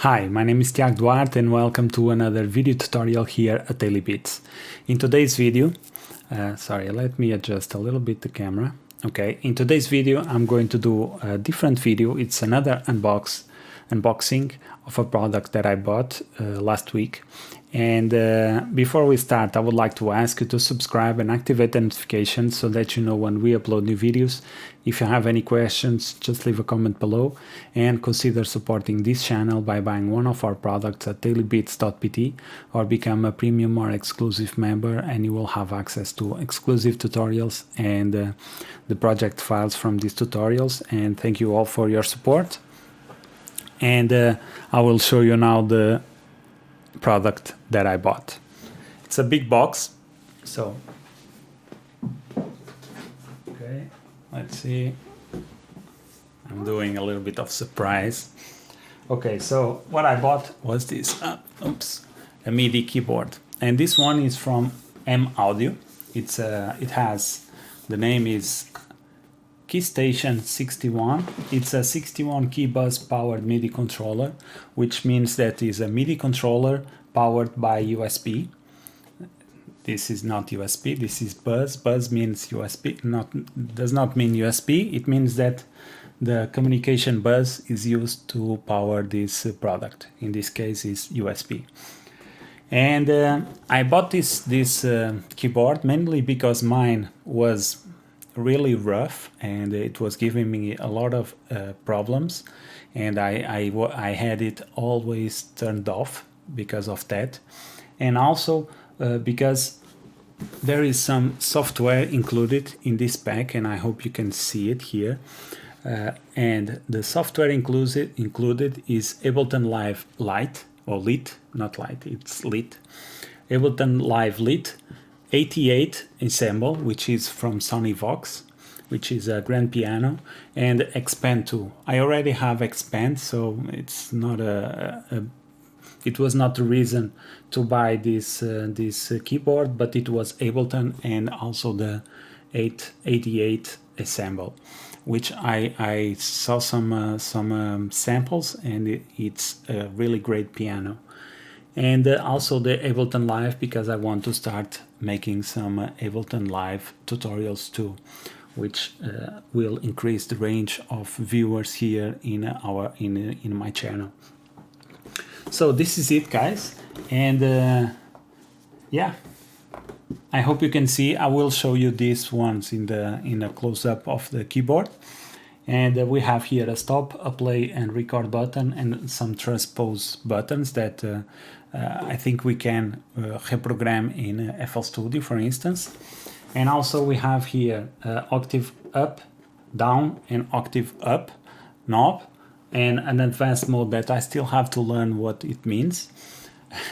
Hi, my name is Tiago Duarte and welcome to another video tutorial here at Daily Beats. In today's video, let me adjust a little bit the camera. Okay, in today's video I'm going to do a different video. It's another unboxing of a product that I bought last week. And before we start, I would like to ask you to subscribe and activate the notifications so that you know when we upload new videos. If you have any questions, just leave a comment below and consider supporting this channel by buying one of our products at DailyBeatsVI or become a premium or exclusive member, and you will have access to exclusive tutorials and the project files from these tutorials. And thank you all for your support. And I will show you now the product that I bought. It's a big box, so okay, let's see. I'm doing a little bit of surprise. Okay, so what I bought was this a MIDI keyboard, and this one is from M Audio. It has, the name is Keystation 61. It's a 61 key buzz powered MIDI controller, which means that is a MIDI controller powered by USB. This is not USB, this is buzz. Buzz means USB, does not mean USB. It means that the communication buzz is used to power this product. In this case is USB. And I bought this keyboard mainly because mine was really rough and it was giving me a lot of problems, and I had it always turned off because of that, and also because there is some software included in this pack, and I hope you can see it here. And the software included is Ableton Live Lite, or Lit, not Lite, it's Lit. Ableton Live Lit 88 Ensemble, which is from Sony Vox, which is a grand piano, and Expand 2. I already have Expand, so it's not it was not the reason to buy this keyboard, but it was Ableton and also the 88 Ensemble, which I saw some samples, and it's a really great piano. And also the Ableton Live, because I want to start making some Ableton Live tutorials too, which will increase the range of viewers here in my channel. So this is it, guys, and yeah, I hope you can see. I will show you these ones in a close-up of the keyboard. And we have here a stop, a play and record button, and some transpose buttons that I think we can reprogram in FL Studio, for instance. And also we have here octave up, down, and octave up knob, and an advanced mode that I still have to learn what it means,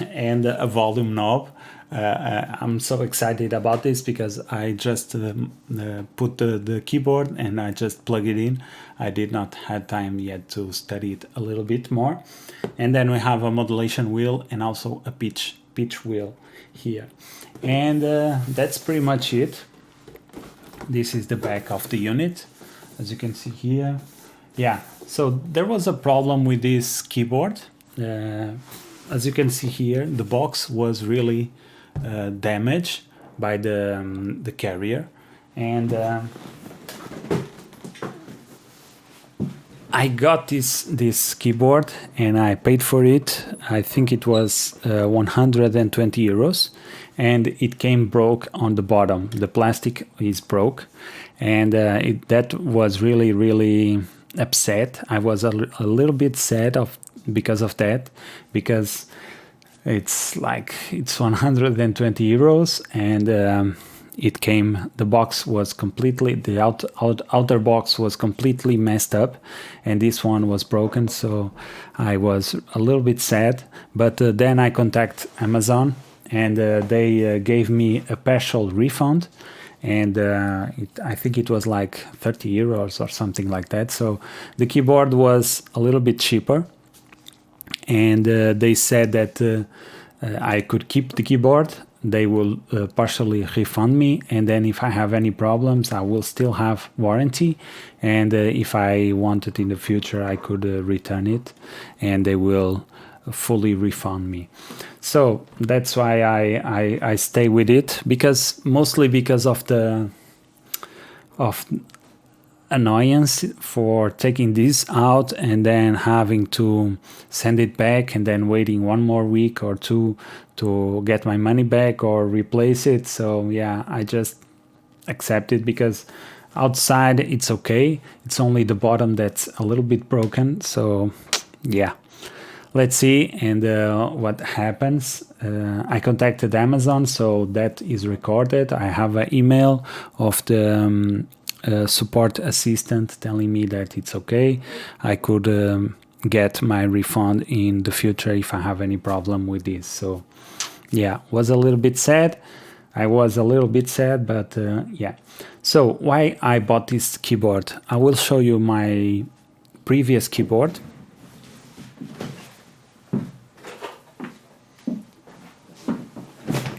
and a volume knob. I'm so excited about this because I just put the keyboard and I just plug it in. I did not have time yet to study it a little bit more. And then we have a modulation wheel and also a pitch wheel here. And that's pretty much it. This is the back of the unit, as you can see here. Yeah, so there was a problem with this keyboard. As you can see here, the box was really damaged by the carrier, and I got this keyboard and I paid for it. I think it was 120 euros, and it came broke on the bottom. The plastic is broke, and that was really upset. I was a little bit sad because of that, because it's 120 euros, and it came, the box was completely, the outer box was completely messed up, and this one was broken, so I was a little bit sad. But then I contacted Amazon, and they gave me a partial refund, and I think it was like 30 euros or something like that. So the keyboard was a little bit cheaper, and they said that I could keep the keyboard. They will partially refund me, and then if I have any problems I will still have warranty, and if I want it in the future I could return it, and they will fully refund me. So that's why I stay with it, because mostly because of the annoyance for taking this out and then having to send it back and then waiting 1 more week or 2 to get my money back or replace it. So yeah, I just accept it, because outside it's okay, it's only the bottom that's a little bit broken. So yeah, let's see and what happens. I contacted Amazon, so that is recorded. I have an email of the support assistant telling me that it's okay. I could get my refund in the future if I have any problem with this. So yeah, was a little bit sad. I was a little bit sad, but yeah. So why I bought this keyboard? I will show you my previous keyboard.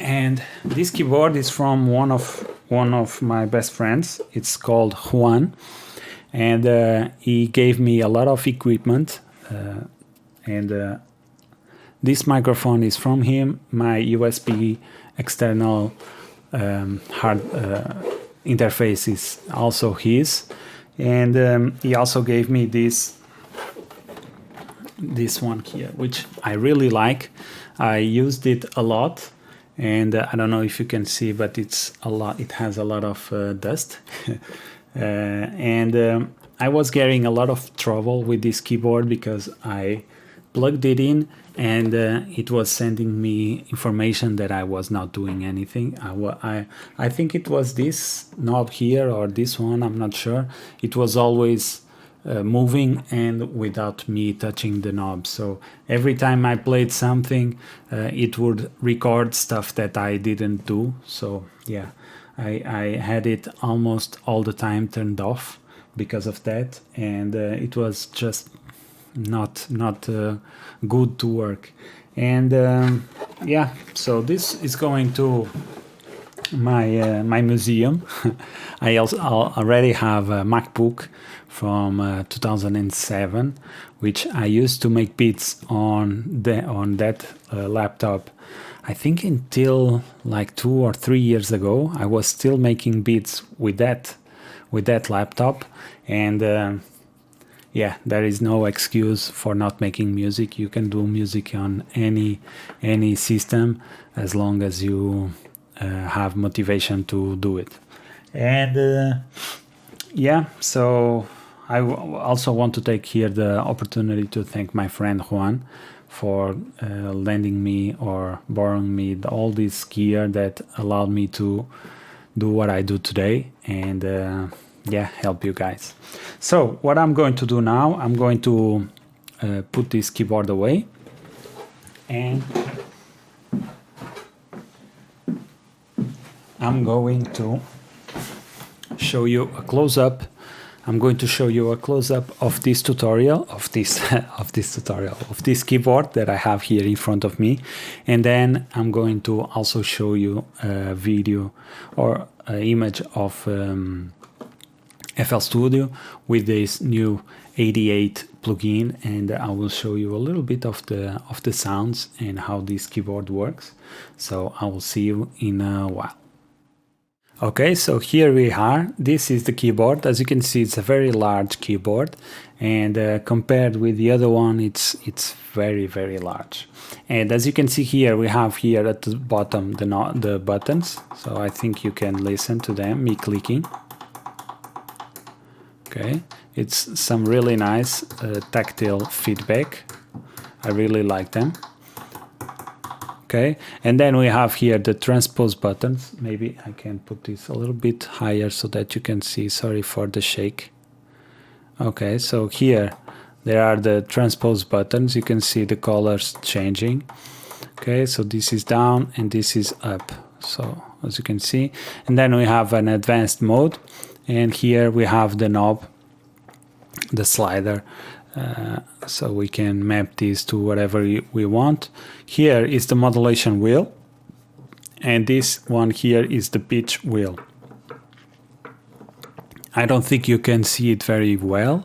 And this keyboard is from one of my best friends. It's called Juan, and he gave me a lot of equipment. And this microphone is from him. My USB external hard interface is also his, and he also gave me this one here, which I really like. I used it a lot. And I don't know if you can see, but it's a lot. It has a lot of dust, and I was getting a lot of trouble with this keyboard because I plugged it in and it was sending me information that I was not doing anything. I think it was this knob here or this one. I'm not sure. It was always moving and without me touching the knob. So every time I played something, it would record stuff that I didn't do. So yeah, I had it almost all the time turned off because of that, and it was just not good to work. And yeah, so this is going to my museum. I also already have a MacBook from 2007, which I used to make beats on that laptop. I think until like 2 or 3 years ago, I was still making beats with that laptop, and yeah, there is no excuse for not making music. You can do music on any system as long as you have motivation to do it. And yeah, so I also want to take here the opportunity to thank my friend Juan for lending me or borrowing me all this gear that allowed me to do what I do today, and yeah, help you guys. So what I'm going to do now, I'm going to put this keyboard away, and I'm going to show you a close-up. I'm going to show you a close-up of this tutorial, of this keyboard that I have here in front of me, and then I'm going to also show you a video or an image of FL Studio with this new 88 plugin, and I will show you a little bit of the sounds and how this keyboard works. So I will see you in a while. Okay, so here we are. This is the keyboard. As you can see, it's a very large keyboard, and compared with the other one, it's very, very large. And as you can see here, we have here at the bottom the buttons. So I think you can listen to them, me clicking. Okay, it's some really nice tactile feedback. I really like them. Okay, and then we have here the transpose buttons. Maybe I can put this a little bit higher so that you can see. Sorry for the shake. Okay, so here there are the transpose buttons. You can see the colors changing. Okay, so this is down and this is up. So as you can see, and then we have an advanced mode, and here we have the knob, the slider. So we can map these to whatever we want. Here is the modulation wheel, and this one here is the pitch wheel. I don't think you can see it very well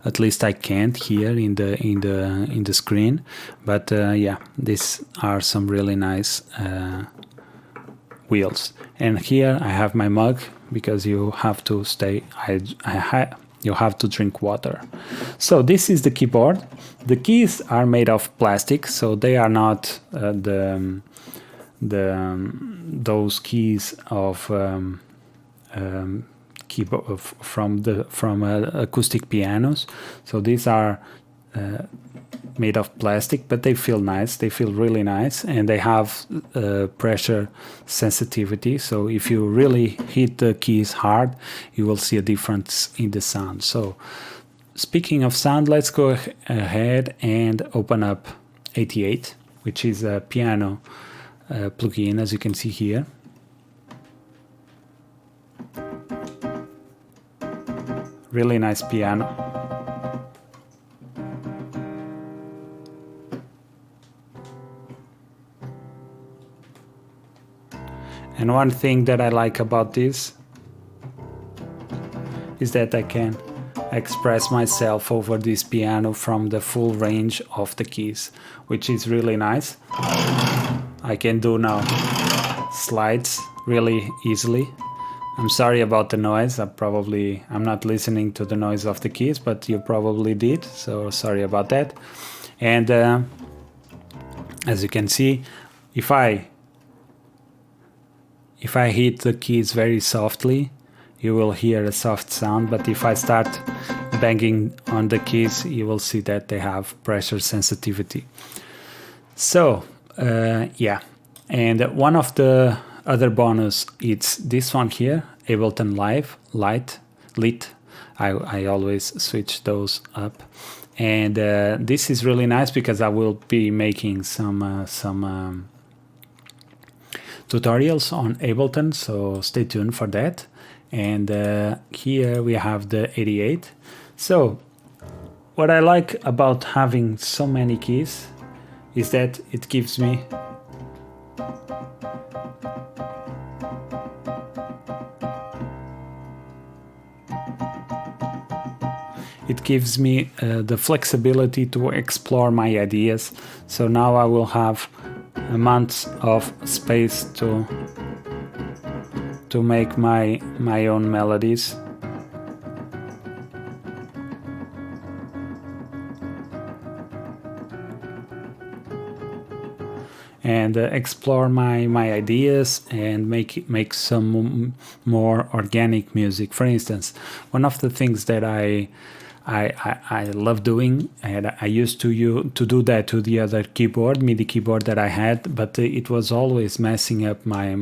At least I can't here in the screen. But yeah, these are some really nice wheels. And here I have my mug, because you have to stay. You have to drink water. So this is the keyboard. The keys are made of plastic, so they are not those keys of keyboard from acoustic pianos. So these are made of plastic, but they feel nice. They feel really nice, and they have pressure sensitivity. So if you really hit the keys hard, you will see a difference in the sound. So speaking of sound, let's go ahead and open up 88, which is a piano plugin, as you can see here. Really nice piano. And one thing that I like about this is that I can express myself over this piano from the full range of the keys, which is really nice. I can do now slides really easily. I'm sorry about the noise. I'm not listening to the noise of the keys, but you probably did, so sorry about that. And as you can see, if I hit the keys very softly, you will hear a soft sound, but if I start banging on the keys, you will see that they have pressure sensitivity. So yeah, and one of the other bonus, it's this one here, Ableton Live Lit. I always switch those up, and this is really nice because I will be making some tutorials on Ableton, so stay tuned for that. And here we have the 88. So what I like about having so many keys is that it gives me the flexibility to explore my ideas. So now I will have months of space to make my own melodies. And explore my ideas and make some more organic music. For instance, one of the things that I love doing, and I used to do that to the other keyboard, MIDI keyboard that I had, but it was always messing up my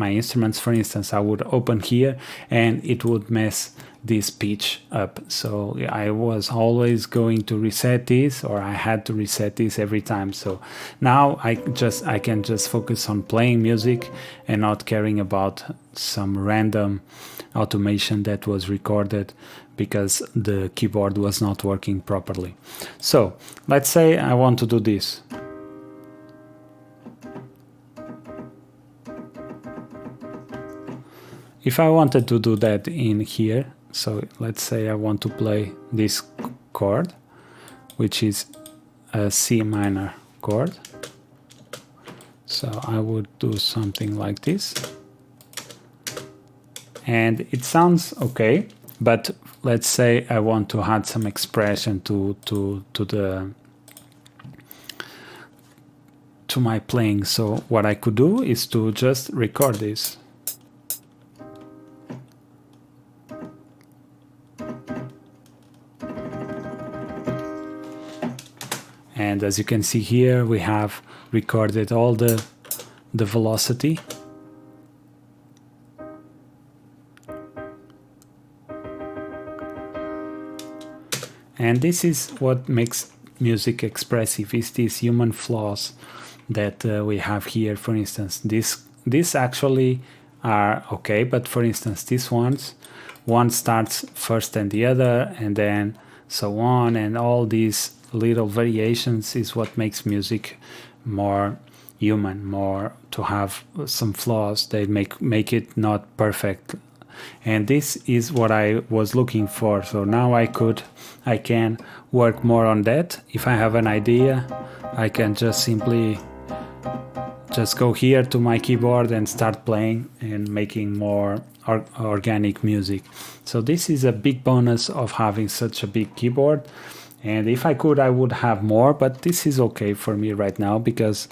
instruments. For instance, I would open here and it would mess this pitch up. So I was always going to reset this, or I had to reset this every time. So now I can just focus on playing music and not caring about some random automation that was recorded because the keyboard was not working properly. So let's say I want to do this. If I wanted to do that in here, so let's say I want to play this chord, which is a C minor chord. So I would do something like this. And it sounds okay, but let's say I want to add some expression to my playing. So what I could do is to just record this. And as you can see here, we have recorded all the velocity. And this is what makes music expressive, is these human flaws that we have here. For instance, this actually are okay, but for instance, these ones, one starts first than the other, and then so on, and all these little variations is what makes music more human, more to have some flaws. They make it not perfect and this is what I was looking for. So now I can work more on that. If I have an idea, I can just simply just go here to my keyboard and start playing and making more organic music. So this is a big bonus of having such a big keyboard. And if I could, I would have more, but this is okay for me right now because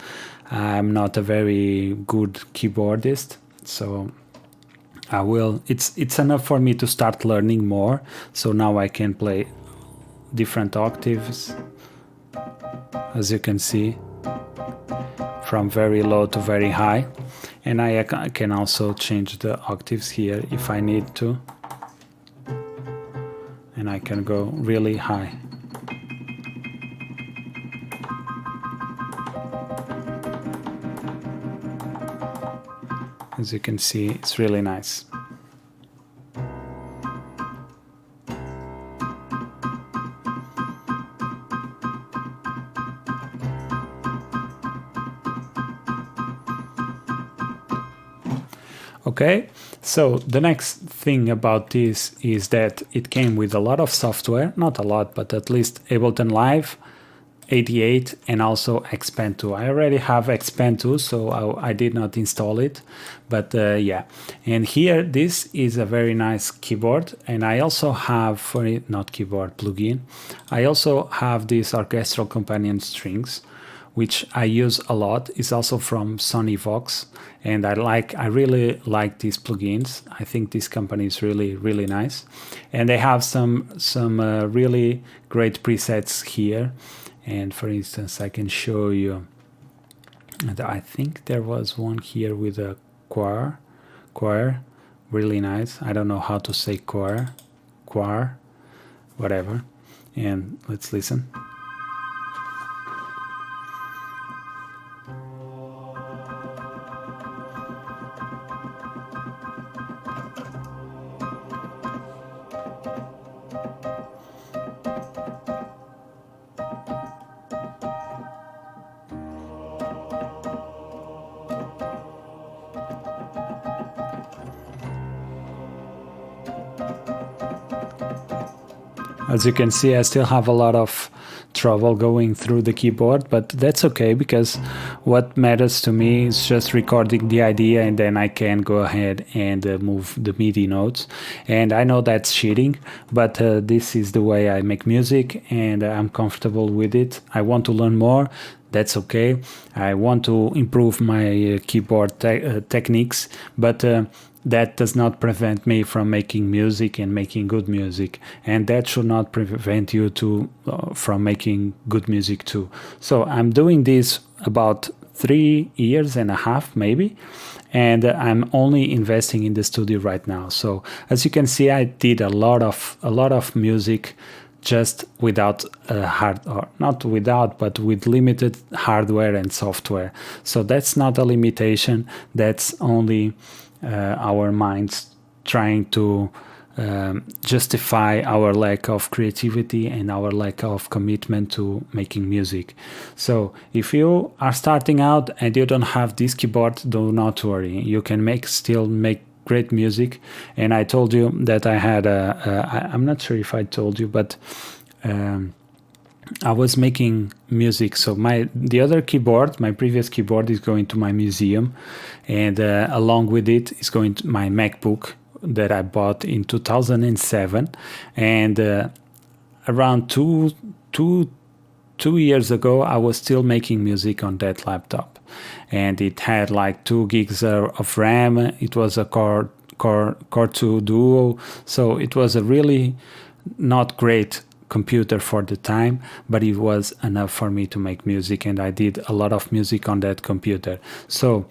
I'm not a very good keyboardist. So I will, it's enough for me to start learning more. So now I can play different octaves, as you can see, from very low to very high. And I can also change the octaves here if I need to. And I can go really high. As you can see, it's really nice. Okay, so the next thing about this is that it came with a lot of software, not a lot, but at least Ableton Live 88 and also Expand 2. I already have Expand 2, so I did not install it, but yeah. And here, this is a very nice keyboard, and I also have for it, not keyboard, plugin. I also have these orchestral companion strings, which I use a lot. It's also from Sony Vox, and I really like these plugins. I think this company is really, really nice, and they have some really great presets here. And for instance, I can show you, and I think there was one here with a choir, really nice. I don't know how to say choir, whatever. And let's listen. As you can see, I still have a lot of trouble going through the keyboard, but that's okay because what matters to me is just recording the idea, and then I can go ahead and move the MIDI notes. And I know that's cheating, but this is the way I make music, and I'm comfortable with it. I want to learn more. That's okay. I want to improve my keyboard techniques, but that does not prevent me from making music and making good music, and that should not prevent you from making good music too. So I'm doing this about 3.5 years maybe, and I'm only investing in the studio right now. So as you can see, I did a lot of music just without not without, but with limited hardware and software. So that's not a limitation, that's only our minds trying to justify our lack of creativity and our lack of commitment to making music. So if you are starting out and you don't have this keyboard, do not worry. You can still make great music. And I told you that I had I'm not sure if I told you, but I was making music. So the other keyboard, my previous keyboard, is going to my museum, and along with it is going to my MacBook that I bought in 2007, and around two years ago I was still making music on that laptop, and it had like 2 gigs of RAM. It was a Core 2 Duo, so it was a really not great computer for the time, but it was enough for me to make music, and I did a lot of music on that computer. So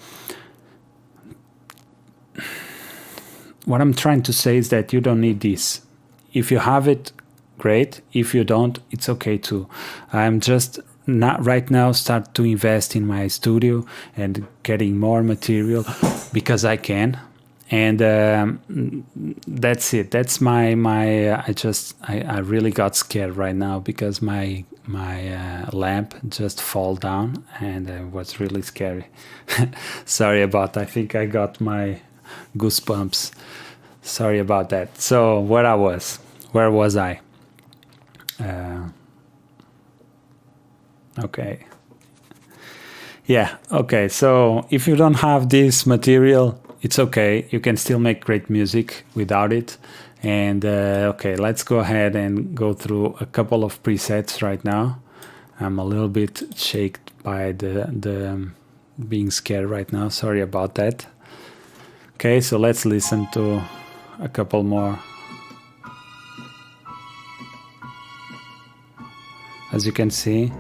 what I'm trying to say is that you don't need this. If you have it, great. If you don't, it's okay too. I'm just not right now start to invest in my studio and getting more material because I can. And that's it. That's my I really got scared right now because my lamp just fall down, and it was really scary. Sorry about that. I think I got my goosebumps. Sorry about that. So where was I? Okay. Yeah, okay. So if you don't have this material, it's okay. You can still make great music without it. And okay, let's go ahead and go through a couple of presets right now. I'm a little bit shaken by the being scared right now. Sorry about that. Okay, so let's listen to a couple more. As you can see,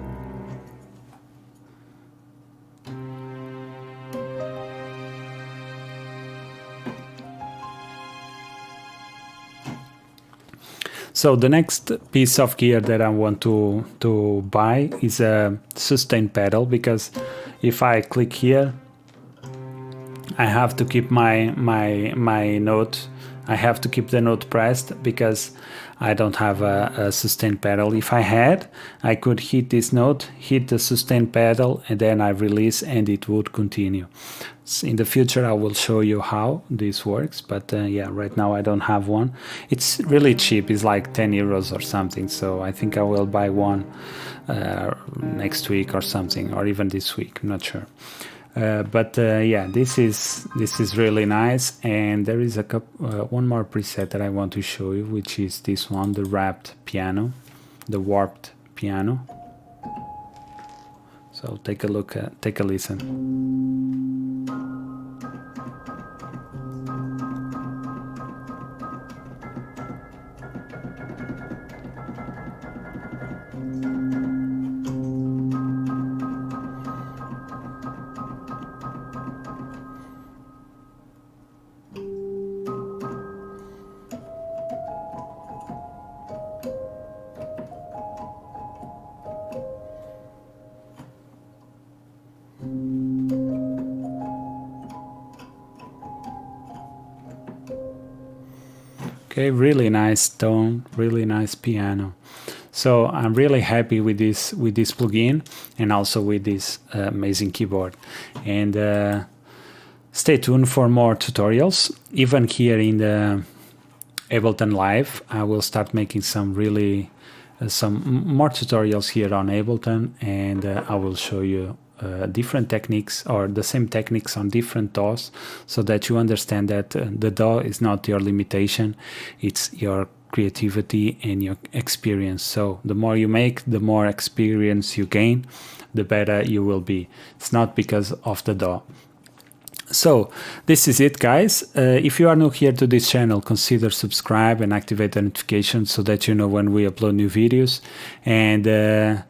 so the next piece of gear that I want to buy is a sustain pedal, because if I click here, I have to keep my note. I have to keep the note pressed because I don't have a sustain pedal. If I had, I could hit this note, hit the sustain pedal, and then I release, and it would continue. So in the future, I will show you how this works. But yeah, right now I don't have one. It's really cheap. It's like 10 euros or something. So I think I will buy one next week or something, or even this week. I'm not sure. But yeah, this is really nice. And there is a one more preset that I want to show you, which is this one, the warped piano. So take a look, take a listen. Okay, really nice tone, really nice piano. So I'm really happy with this plugin, and also with this amazing keyboard. And stay tuned for more tutorials. Even here in the Ableton Live, I will start making some really some more tutorials here on Ableton, and I will show you different techniques, or the same techniques on different DAWs, so that you understand that the DAW is not your limitation, it's your creativity and your experience. So the more you make, the more experience you gain, the better you will be. It's not because of the DAW. So this is it, guys. If you are new here to this channel, consider subscribe and activate the notifications so that you know when we upload new videos. And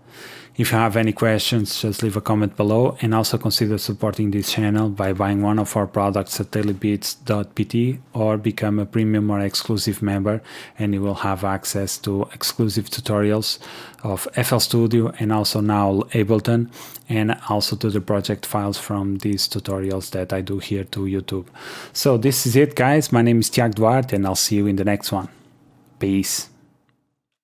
if you have any questions, just leave a comment below, and also consider supporting this channel by buying one of our products at DailyBeats.pt, or become a premium or exclusive member, and you will have access to exclusive tutorials of FL Studio and also now Ableton, and also to the project files from these tutorials that I do here to YouTube. So this is it, guys. My name is Tiago Duarte, and I'll see you in the next one. Peace.